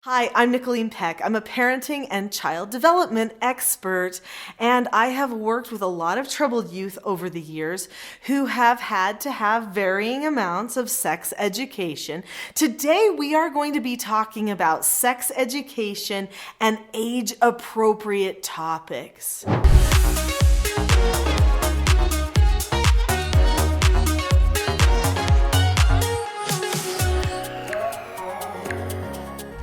Hi, I'm Nicholeen Peck. I'm a parenting and child development expert, and I have worked with a lot of troubled youth over the years who have had to have varying amounts of sex education. Today, we are going to be talking about sex education and age-appropriate topics.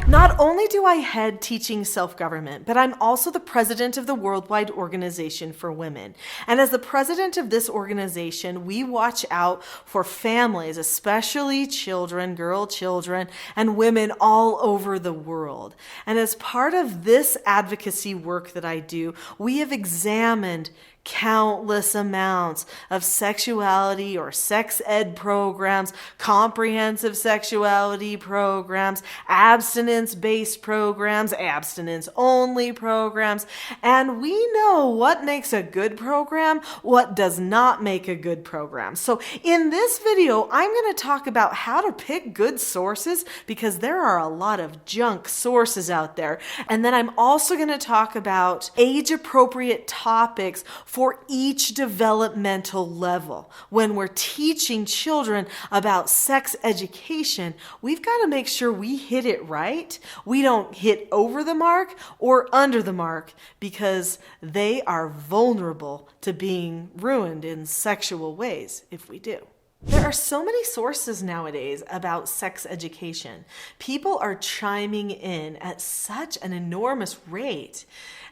Not only do I head teaching self-government, but I'm also the president of the Worldwide Organization for Women. And as the president of this organization, we watch out for families, especially children, girl children, and women all over the world. And as part of this advocacy work that I do, we have examined countless amounts of sexuality or sex ed programs, comprehensive sexuality programs, abstinence-based programs, abstinence-only programs, and we know what makes a good program, what does not make a good program. So in this video, I'm going to talk about how to pick good sources because there are a lot of junk sources out there. And then I'm also going to talk about age-appropriate topics for each developmental level. When we're teaching children about sex education, we've got to make sure we hit it right. We don't hit over the mark or under the mark because they are vulnerable to being ruined in sexual ways if we do. There are so many sources nowadays about sex education. People are chiming in at such an enormous rate.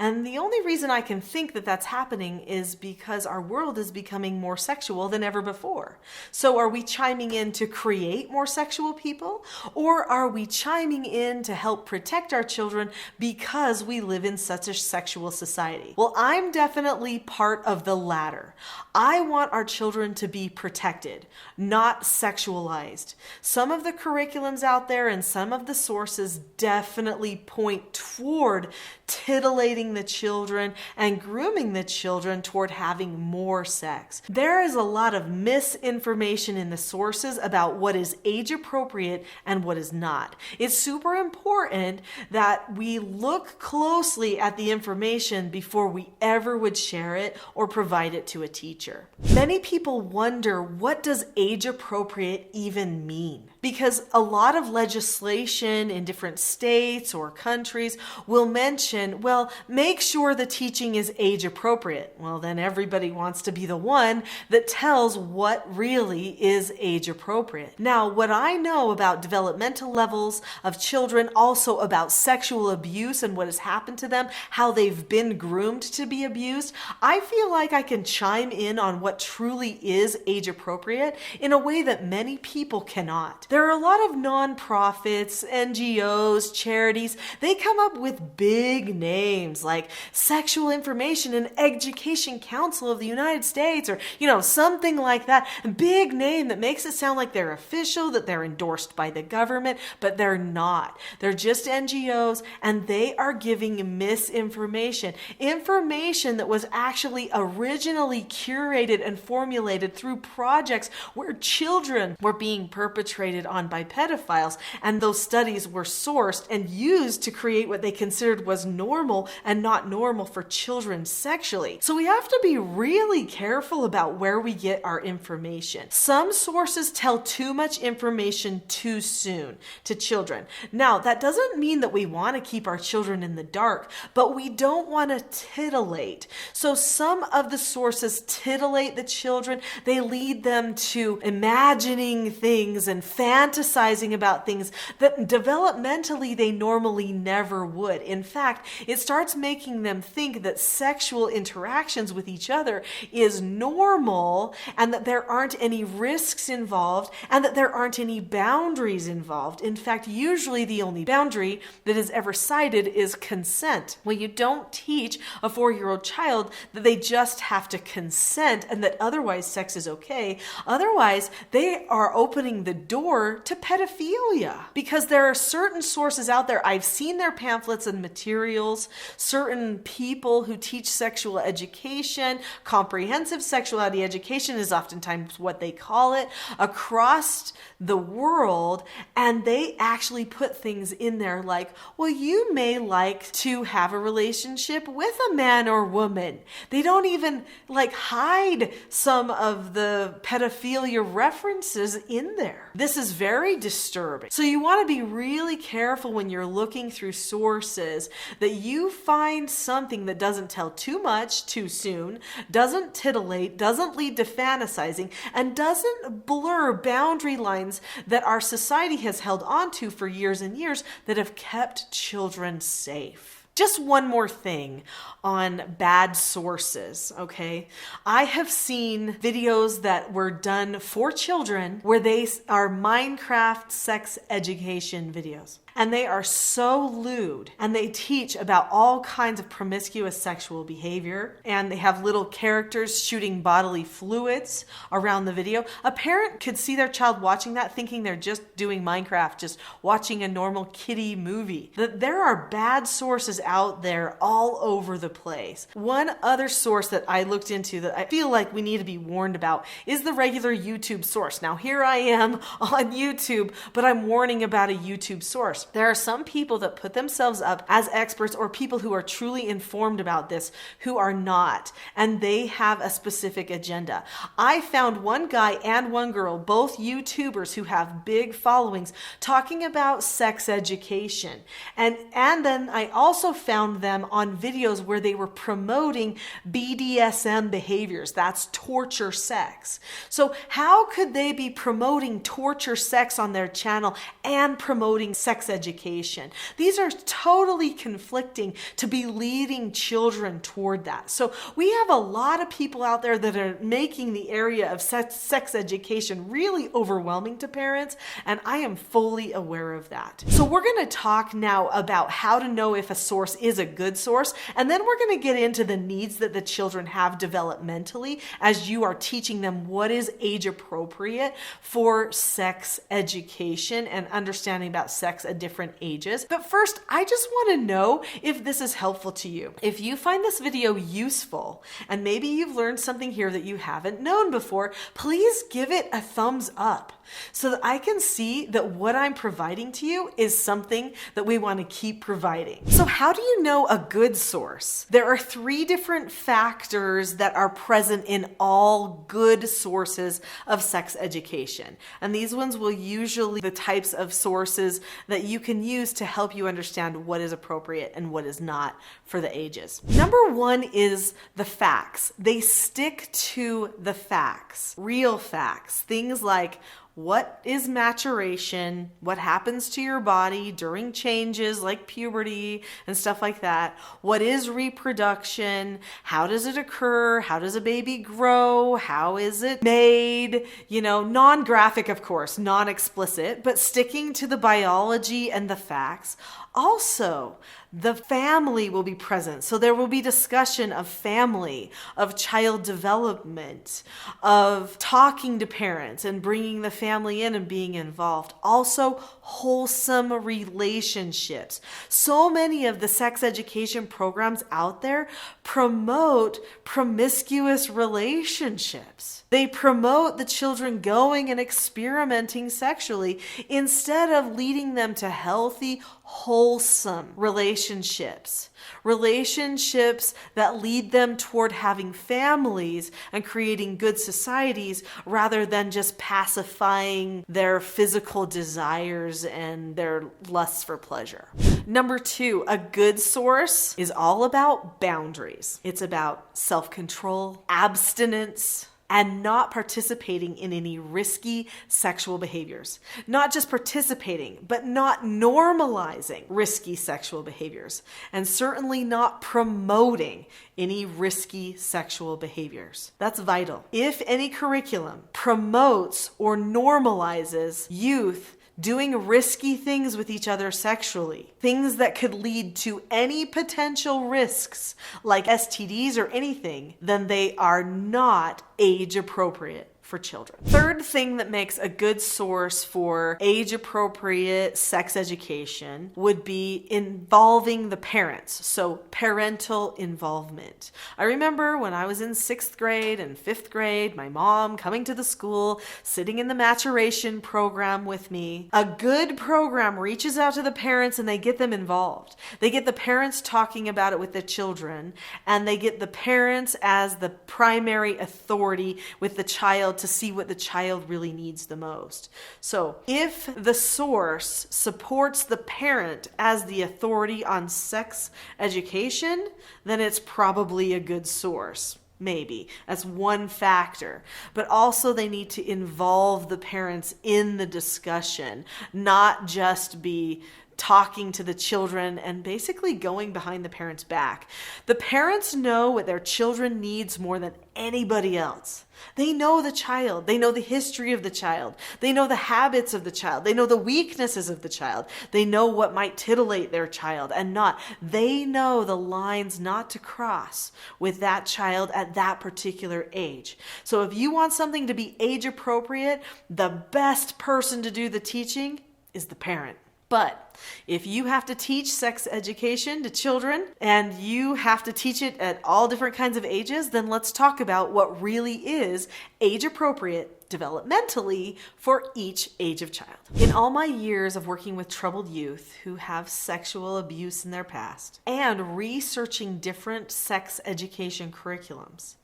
And the only reason I can think that that's happening is because our world is becoming more sexual than ever before. So are we chiming in to create more sexual people? Or are we chiming in to help protect our children because we live in such a sexual society? Well, I'm definitely part of the latter. I want our children to be protected, not sexualized. Some of the curriculums out there and some of the sources definitely point toward titillating the children and grooming the children toward having more sex. There is a lot of misinformation in the sources about what is age appropriate and what is not. It's super important that we look closely at the information before we ever would share it or provide it to a teacher. Many people wonder, what does age appropriate even mean? Because a lot of legislation in different states or countries will mention, well, make sure the teaching is age appropriate. Well, then everybody wants to be the one that tells what really is age appropriate. Now, what I know about developmental levels of children, also about sexual abuse and what has happened to them, how they've been groomed to be abused, I feel like I can chime in on what truly is age appropriate in a way that many people cannot. There are a lot of nonprofits, NGOs, charities. They come up with big names like Sexual Information and Education Council of the United States, or, something like that. A big name that makes it sound like they're official, that they're endorsed by the government, but they're not. They're just NGOs, and they are giving misinformation. Information that was actually originally curated and formulated through projects where children were being perpetrated on by pedophiles, and those studies were sourced and used to create what they considered was normal and not normal for children sexually. So we have to be really careful about where we get our information. Some sources tell too much information too soon to children. Now, that doesn't mean that we want to keep our children in the dark, but we don't want to titillate. So some of the sources titillate the children. They lead them to imagining things and fantasizing about things that developmentally they normally never would. In fact, it starts making them think that sexual interactions with each other is normal and that there aren't any risks involved and that there aren't any boundaries involved. In fact, usually the only boundary that is ever cited is consent. Well, you don't teach a 4-year-old child that they just have to consent and that otherwise sex is okay. Otherwise, they are opening the door or to pedophilia. Because there are certain sources out there, I've seen their pamphlets and materials, certain people who teach sexual education, comprehensive sexuality education is oftentimes what they call it, across the world, and they actually put things in there like, well, you may like to have a relationship with a man or woman. They don't even hide some of the pedophilia references in there. This is very disturbing. So you want to be really careful when you're looking through sources that you find something that doesn't tell too much too soon, doesn't titillate, doesn't lead to fantasizing, and doesn't blur boundary lines that our society has held on to for years and years that have kept children safe. Just one more thing on bad sources, okay? I have seen videos that were done for children where they are Minecraft sex education videos. And they are so lewd, and they teach about all kinds of promiscuous sexual behavior, and they have little characters shooting bodily fluids around the video. A parent could see their child watching that thinking they're just doing Minecraft, just watching a normal kiddie movie. There are bad sources out there all over the place. One other source that I looked into that I feel like we need to be warned about is the regular YouTube source. Now here I am on YouTube, but I'm warning about a YouTube source. There are some people that put themselves up as experts or people who are truly informed about this who are not, and they have a specific agenda. I found one guy and one girl, both YouTubers who have big followings, talking about sex education. And then I also found them on videos where they were promoting BDSM behaviors. That's torture sex. So how could they be promoting torture sex on their channel and promoting sex education? These are totally conflicting to be leading children toward that. So we have a lot of people out there that are making the area of sex education really overwhelming to parents, and I am fully aware of that. So we're going to talk now about how to know if a source is a good source, and then we're going to get into the needs that the children have developmentally as you are teaching them what is age appropriate for sex education and understanding about sex at different ages. But first, I just want to know if this is helpful to you. If you find this video useful, and maybe you've learned something here that you haven't known before, please give it a thumbs up so that I can see that what I'm providing to you is something that we want to keep providing. So how do you know a good source? There are 3 different factors that are present in all good sources of sex education. And these ones will usually be the types of sources that you can use to help you understand what is appropriate and what is not for the ages. Number 1 is the facts. They stick to the facts, real facts, things like what is maturation, what happens to your body during changes like puberty and stuff like that, what is reproduction, how does it occur, how does a baby grow, how is it made, non-graphic of course, non-explicit, but sticking to the biology and the facts. Also, the family will be present. So there will be discussion of family, of child development, of talking to parents and bringing the family in and being involved. Also, wholesome relationships. So many of the sex education programs out there promote promiscuous relationships. They promote the children going and experimenting sexually instead of leading them to healthy, wholesome relationships. Relationships that lead them toward having families and creating good societies rather than just pacifying their physical desires and their lusts for pleasure. Number 2, a good source is all about boundaries. It's about self-control, abstinence, and not participating in any risky sexual behaviors. Not just participating, but not normalizing risky sexual behaviors, and certainly not promoting any risky sexual behaviors. That's vital. If any curriculum promotes or normalizes youth doing risky things with each other sexually, things that could lead to any potential risks like STDs or anything, then they are not age appropriate for children. Third thing that makes a good source for age-appropriate sex education would be involving the parents, so parental involvement. I remember when I was in 6th grade and 5th grade, my mom coming to the school, sitting in the maturation program with me. A good program reaches out to the parents and they get them involved. They get the parents talking about it with the children, and they get the parents as the primary authority with the child to see what the child really needs the most. So if the source supports the parent as the authority on sex education, then it's probably a good source. Maybe. That's one factor. But also they need to involve the parents in the discussion, not just be talking to the children and basically going behind the parents' back. The parents know what their children needs more than anybody else. They know the child. They know the history of the child. They know the habits of the child. They know the weaknesses of the child. They know what might titillate their child and not. They know the lines not to cross with that child at that particular age. So if you want something to be age appropriate, the best person to do the teaching is the parent. But if you have to teach sex education to children and you have to teach it at all different kinds of ages, then let's talk about what really is age appropriate developmentally for each age of child. In all my years of working with troubled youth who have sexual abuse in their past and researching different sex education curriculums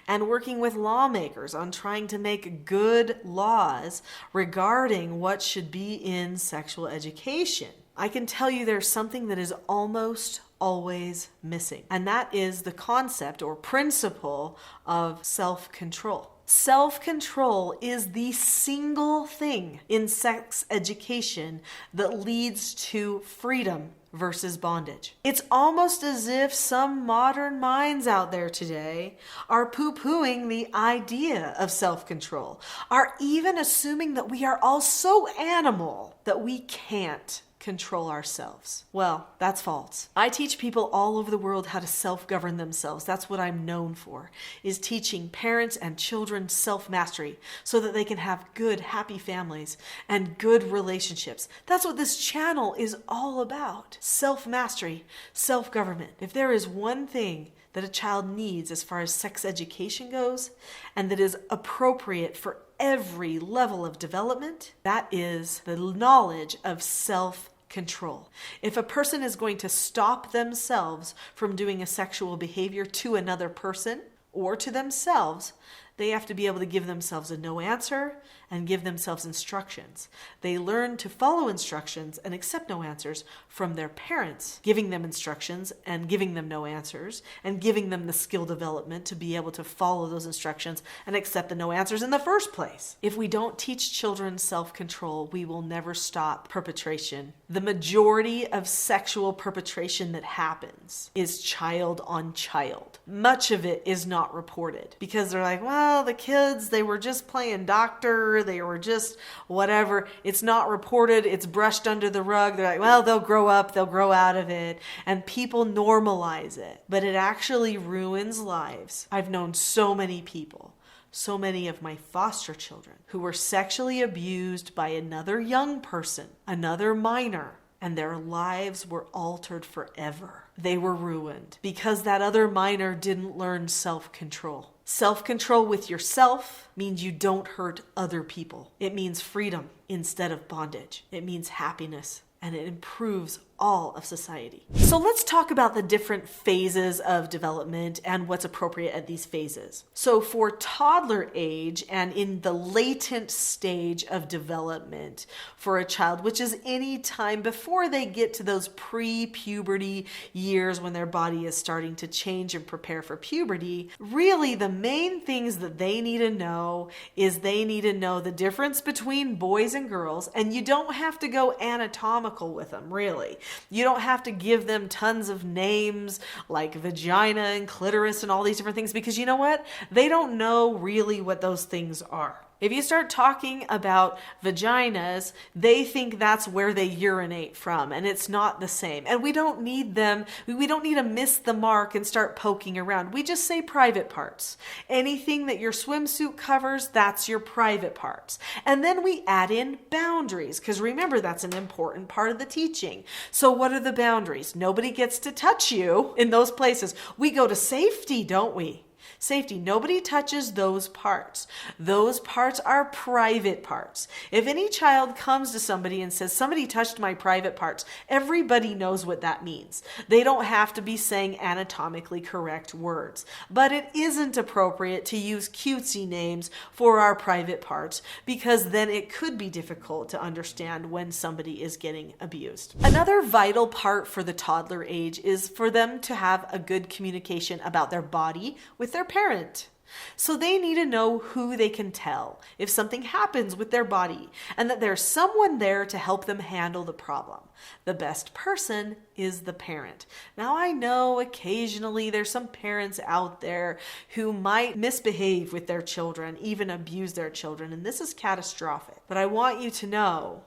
and working with lawmakers on trying to make good laws regarding what should be in sexual education, I can tell you there's something that is almost always missing, and that is the concept or principle of self-control. Self-control is the single thing in sex education that leads to freedom versus bondage. It's almost as if some modern minds out there today are poo-pooing the idea of self-control, are even assuming that we are all so animal that we can't control ourselves. Well, that's false. I teach people all over the world how to self-govern themselves. That's what I'm known for, is teaching parents and children self-mastery so that they can have good, happy families and good relationships. That's what this channel is all about. Self-mastery, self-government. If there is one thing that a child needs as far as sex education goes, and that is appropriate for every level of development, that is the knowledge of self-control. If a person is going to stop themselves from doing a sexual behavior to another person or to themselves, they have to be able to give themselves a no answer and give themselves instructions. They learn to follow instructions and accept no answers from their parents, giving them instructions and giving them no answers and giving them the skill development to be able to follow those instructions and accept the no answers in the first place. If we don't teach children self-control, we will never stop perpetration. The majority of sexual perpetration that happens is child on child. Much of it is not reported because they're like, well, the kids, they were just playing doctor, they were just whatever. It's not reported, it's brushed under the rug. They're like, well, they'll grow up, they'll grow out of it. And people normalize it, but it actually ruins lives. I've known so many people, so many of my foster children who were sexually abused by another young person, another minor, and their lives were altered forever. They were ruined because that other minor didn't learn self-control. Self-control with yourself means you don't hurt other people. It means freedom instead of bondage. It means happiness, and it improves all of society. So let's talk about the different phases of development and what's appropriate at these phases. So for toddler age and in the latent stage of development for a child, which is any time before they get to those pre-puberty years when their body is starting to change and prepare for puberty, really the main things that they need to know is they need to know the difference between boys and girls, and you don't have to go anatomical with them, really. You don't have to give them tons of names like vagina and clitoris and all these different things because you know what? They don't know really what those things are. If you start talking about vaginas, they think that's where they urinate from, and it's not the same. And we don't need to miss the mark and start poking around. We just say private parts. Anything that your swimsuit covers, that's your private parts. And then we add in boundaries, because remember, that's an important part of the teaching. So what are the boundaries? Nobody gets to touch you in those places. We go to safety, don't we? Safety. Nobody touches those parts. Those parts are private parts. If any child comes to somebody and says, somebody touched my private parts, everybody knows what that means. They don't have to be saying anatomically correct words. But it isn't appropriate to use cutesy names for our private parts, because then it could be difficult to understand when somebody is getting abused. Another vital part for the toddler age is for them to have a good communication about their body with their parent. So they need to know who they can tell if something happens with their body, and that there's someone there to help them handle the problem. The best person is the parent. Now, I know occasionally there's some parents out there who might misbehave with their children, even abuse their children, and this is catastrophic. But I want you to know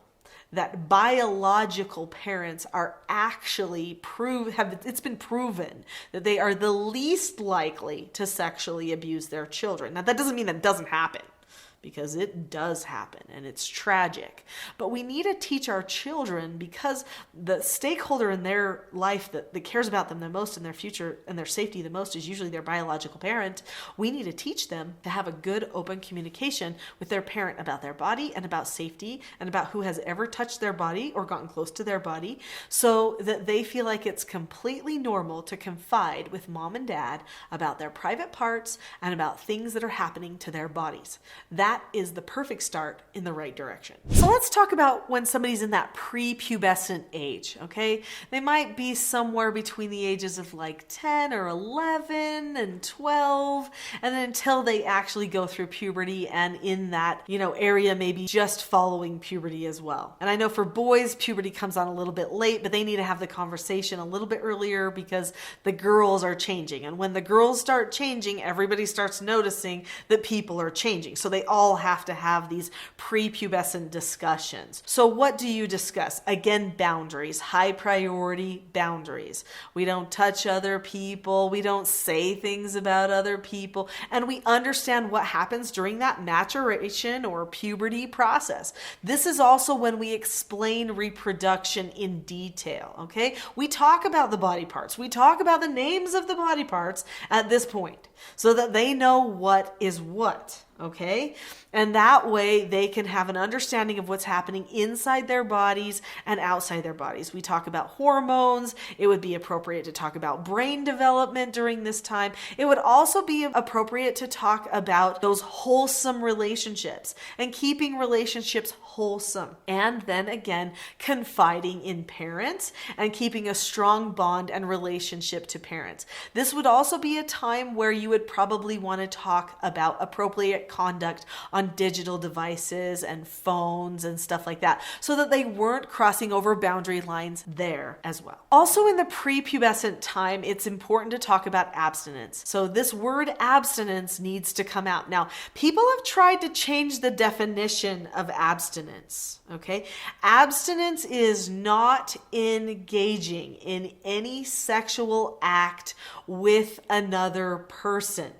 that biological parents are actually it's been proven that they are the least likely to sexually abuse their children. Now, that doesn't mean that doesn't happen, because it does happen and it's tragic. But we need to teach our children, because the stakeholder in their life that cares about them the most and their future and their safety the most is usually their biological parent. We need to teach them to have a good open communication with their parent about their body and about safety and about who has ever touched their body or gotten close to their body, so that they feel like it's completely normal to confide with mom and dad about their private parts and about things that are happening to their bodies. That is the perfect start in the right direction. So let's talk about when somebody's in that prepubescent age, okay? They might be somewhere between the ages of like 10 or 11 and 12, and then until they actually go through puberty, and in that, area maybe just following puberty as well. And I know for boys, puberty comes on a little bit late, but they need to have the conversation a little bit earlier, because the girls are changing. And when the girls start changing, everybody starts noticing that people are changing. So they all have to have these prepubescent discussions. So what do you discuss? Again, boundaries, high priority boundaries. We don't touch other people. We don't say things about other people. And we understand what happens during that maturation or puberty process. This is also when we explain reproduction in detail, okay? We talk about the body parts. We talk about the names of the body parts at this point, so that they know what is what. Okay? And that way they can have an understanding of what's happening inside their bodies and outside their bodies. We talk about hormones. It would be appropriate to talk about brain development during this time. It would also be appropriate to talk about those wholesome relationships and keeping relationships wholesome. And then again, confiding in parents and keeping a strong bond and relationship to parents. This would also be a time where you would probably want to talk about appropriate conduct on digital devices and phones and stuff like that, so that they weren't crossing over boundary lines there as well. Also, in the prepubescent time, it's important to talk about abstinence. So this word abstinence needs to come out. Now, people have tried to change the definition of abstinence, okay? Abstinence is not engaging in any sexual act with another person.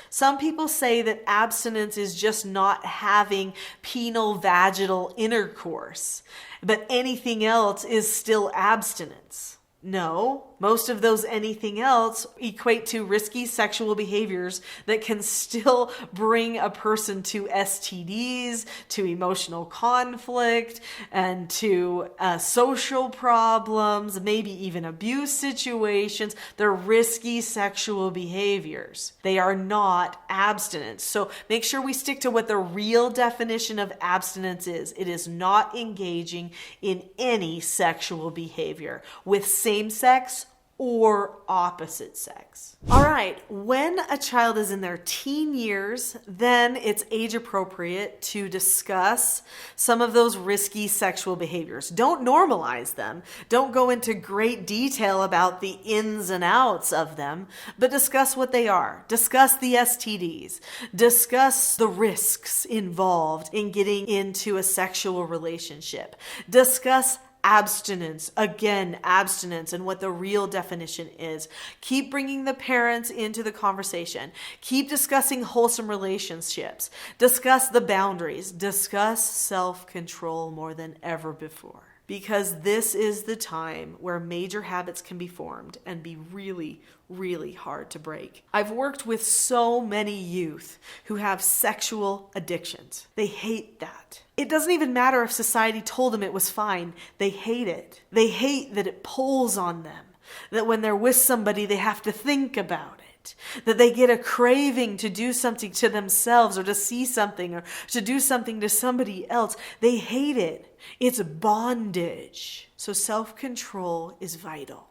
Some people say that abstinence is just not having penile vaginal intercourse, but anything else is still abstinence. No, most of those anything else equate to risky sexual behaviors that can still bring a person to STDs, to emotional conflict, and to social problems, maybe even abuse situations. They're risky sexual behaviors. They are not abstinence. So make sure we stick to what the real definition of abstinence is. It is not engaging in any sexual behavior with same-sex or opposite sex. All right, when a child is in their teen years, then it's age appropriate to discuss some of those risky sexual behaviors. Don't normalize them. Don't go into great detail about the ins and outs of them, but discuss what they are. Discuss the STDs. Discuss the risks involved in getting into a sexual relationship. Discuss abstinence, again, abstinence and what the real definition is. Keep bringing the parents into the conversation. Keep discussing wholesome relationships. Discuss the boundaries. Discuss self-control more than ever before. Because this is the time where major habits can be formed and be really, really hard to break. I've worked with so many youth who have sexual addictions. They hate that. It doesn't even matter if society told them it was fine. They hate it. They hate that it pulls on them, that when they're with somebody, they have to think about it, that they get a craving to do something to themselves or to see something or to do something to somebody else. They hate it. It's bondage. So self-control is vital.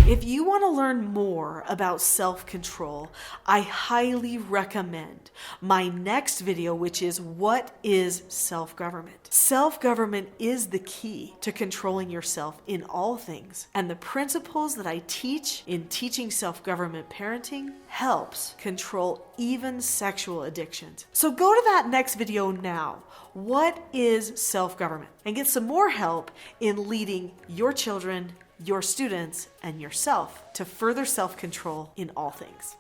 If you want to learn more about self-control, I highly recommend my next video, which is what is self-government? Self-government is the key to controlling yourself in all things. And the principles that I teach in teaching self-government parenting helps control even sexual addictions. So go to that next video now. What is self-government? And get some more help in leading your children, your students, and yourself to further self-control in all things.